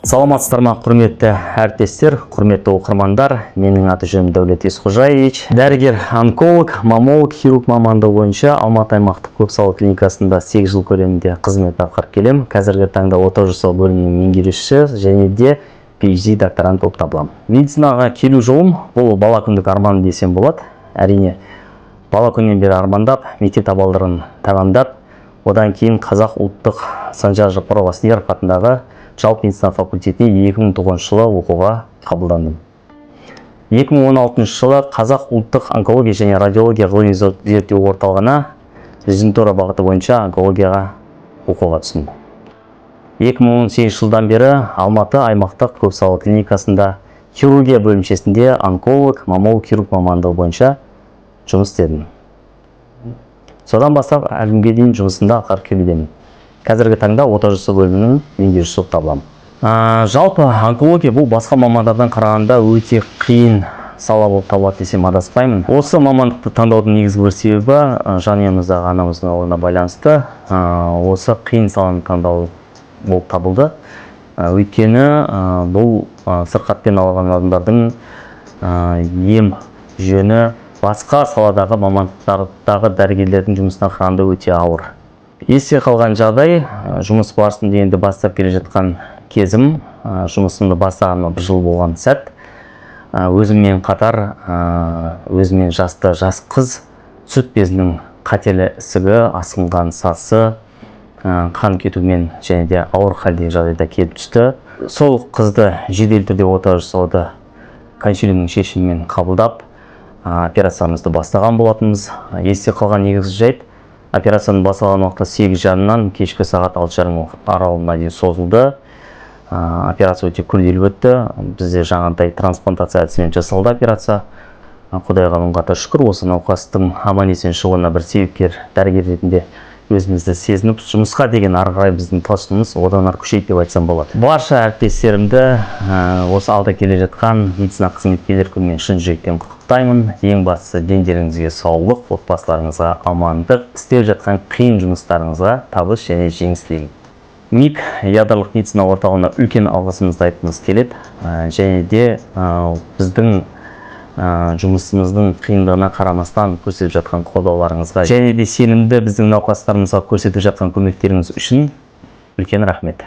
Саламатсыздар ма, құрметті әріптестер, құрметті оқырмандар. Менің аты-жөнім Дәулет Есқожаевич. Дәрігер, онколог, маммолог, хирург мамандығы бойынша Алматы аймақтық көпсалалы клиникасында 8 жыл көлемінде қызмет атқарып келемін. Қазіргі таңда ота жасау бөлімінің меңгерушісі және де PhD докторант болып табыламын. Медицинаға келу жолым бұл бала күндік арман десем болады. Әрине, бала күннен бері армандап, мектеп табалдырығын тағамдап, одан кейін Қазақ ұлттық Санжар Жапаров Астияров атындағы жалпы медицина факультетіне 2009 жылы оқуға қабылдандым. 2016 жылы Қазақ ұлттық онкология және радиология ғылыми зерттеу орталығына резидентура бағыты бойынша онкологияға оқуға түстім. 2018 жылдан бері Алматы аймақтық көпсалалы клиникасында хирургия бөлімшесінде онколог, маммолог, хирург мамандығы бойынша жұмыс істедім. Содан бастап әлі күнге дейін жұмысында атқарып келудемін. Қазіргі таңда ота жасау бөлімінің меңгерушісі болып табыламын. Жалпы онкология бұл басқа мамандардан қарағанда өте қиын сала болып табылады десем адаспаймын. Осы мамандықты таңдаудың негізгі бір себебі жанұямыздағы анамыздың ауруына байланысты осы қиын саланы таңдау болып табылды. Өйткені бұл сырқатпен ауырған адамдардың ем жөні басқа саладағы мамандықтардағы дәрігерлердің жұмысына қарағанда өте ауыр. Есте қалған жағдай, жұмыс барысында енді бастап келе жатқан кезім, жұмысымды бастағаныма 1 жыл болған сәт, өзіммен қатар өзіммен жасты жас қыз сүт безінің қатерлі ісігі, асқынған сасы, қан кетумен және де ауыр халдегі жағдайда келіп түсті. Сол қызды жедел түрде ота жасауды консилиумның шешімімен қабылдап, операциямызды бастаған болатынбыз. Есте қалған негізгі жайт, операцияның басталған уақыты 8:30-нан кешкі сағат 6:30 аралығына дейін созылды. Операция өте күрделі өтті. Бізде жаңағыдай трансплантация әдісімен жасалды операция. Құдайға мың қата шүкір, осы науқастың аман-есен шығуына бір себепкер дәрігер ретінде өзімізді сезініп, жұмысқа деген ары қарай біздің талпынысымыз одан ары күшейді деп айтсам болады. Барша әріптестерімді осы алда келе жатқан медицина қызметкерлер күнімен шын жүректен құттықтаймын. Ең бастысы дендеріңізге саулық, отбасыларыңызға амандық, істеп жатқан қиын жұмыстарыңызға табыс және жеңіс тілеймін. МИК ядролық медицина орталығына үлкен алғысымызды айтқымыз келеді, және де біздің жұмысымыздың қиындығына қарамастан көрсетіп жатқан қолдауларыңызға және де сенімді біздің науқастарымызға көрсетіп жатқан көмектеріңіз үшін үлкен рахмет.